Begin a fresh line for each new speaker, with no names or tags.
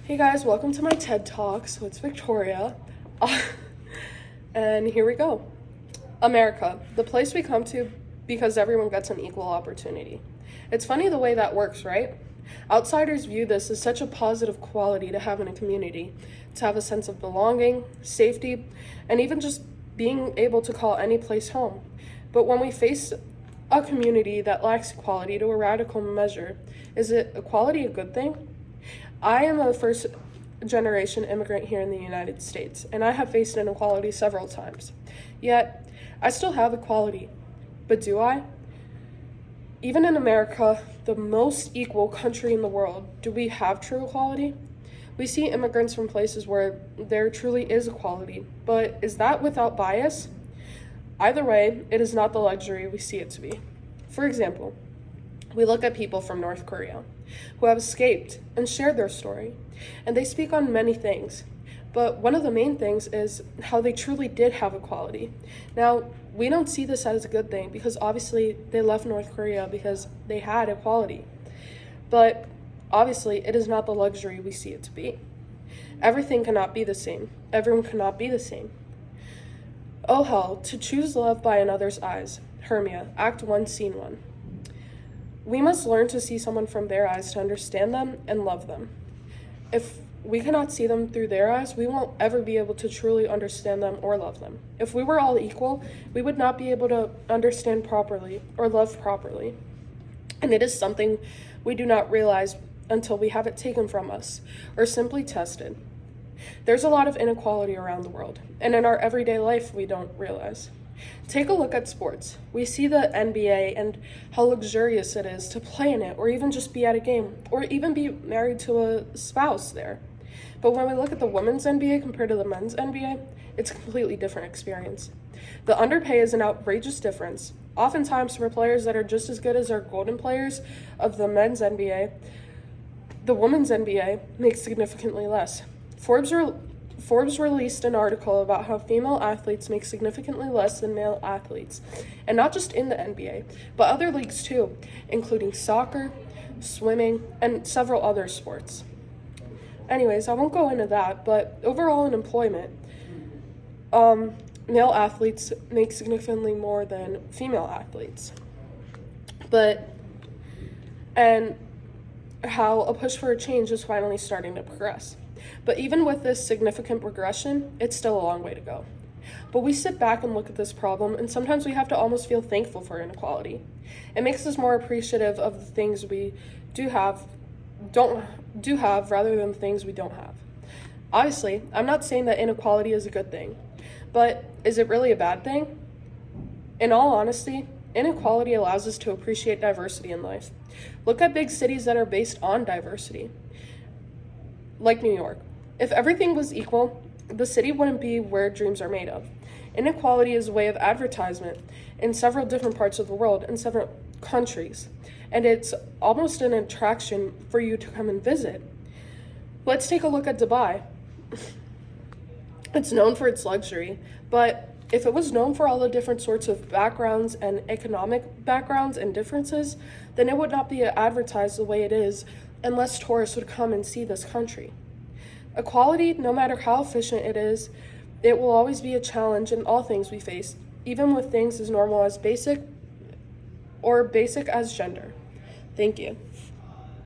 Hey guys, welcome to my TED Talk. So it's Victoria. And here we go. America, the place we come to because everyone gets an equal opportunity. It's funny the way that works, right? Outsiders view this as such a positive quality to have in a community, to have a sense of belonging, safety, and even just being able to call any place home. But when we face a community that lacks equality to a radical measure, is equality a good thing? I am a first generation immigrant here in the United States, and I have faced inequality several times. Yet, I still have equality. But do I? Even in America, the most equal country in the world, do we have true equality? We see immigrants from places where there truly is equality, but is that without bias? Either way, it is not the luxury we see it to be. For example, we look at people from North Korea who have escaped and shared their story, and they speak on many things. But one of the main things is how they truly did have equality. Now, we don't see this as a good thing because obviously they left North Korea because they had equality. But obviously, it is not the luxury we see it to be. Everything cannot be the same. Everyone cannot be the same. Oh hell, to choose love by another's eyes. Hermia, Act 1, Scene 1. We must learn to see someone from their eyes to understand them and love them. If we cannot see them through their eyes, we won't ever be able to truly understand them or love them. If we were all equal, we would not be able to understand properly or love properly. And it is something we do not realize until we have it taken from us or simply tested. There's a lot of inequality around the world, and in our everyday life, we don't realize. Take a look at sports. We see the NBA and how luxurious it is to play in it, or even just be at a game, or even be married to a spouse there. But when we look at the women's NBA compared to the men's NBA, it's a completely different experience. The underpay is an outrageous difference. Oftentimes, for players that are just as good as our golden players of the men's NBA, the women's NBA makes significantly less. Forbes released an article about how female athletes make significantly less than male athletes, and not just in the NBA, but other leagues too, including soccer, swimming, and several other sports. Anyways, I won't go into that, but overall in employment, male athletes make significantly more than female athletes. And how a push for a change is finally starting to progress. But even with this significant progression, it's still a long way to go. But we sit back and look at this problem, and sometimes we have to almost feel thankful for inequality. It makes us more appreciative of the things we do have rather than things we don't have. Obviously, I'm not saying that inequality is a good thing, but is it really a bad thing? In all honesty, inequality allows us to appreciate diversity in life. Look at big cities that are based on diversity, like New York. If everything was equal, the city wouldn't be where dreams are made of. Inequality is a way of advertisement in several different parts of the world, in several countries, and it's almost an attraction for you to come and visit. Let's take a look at Dubai. It's known for its luxury, but if it was known for all the different sorts of backgrounds and economic backgrounds and differences, then it would not be advertised the way it is unless tourists would come and see this country. Equality, no matter how efficient it is, it will always be a challenge in all things we face, even with things as normal as basic as gender. Thank you.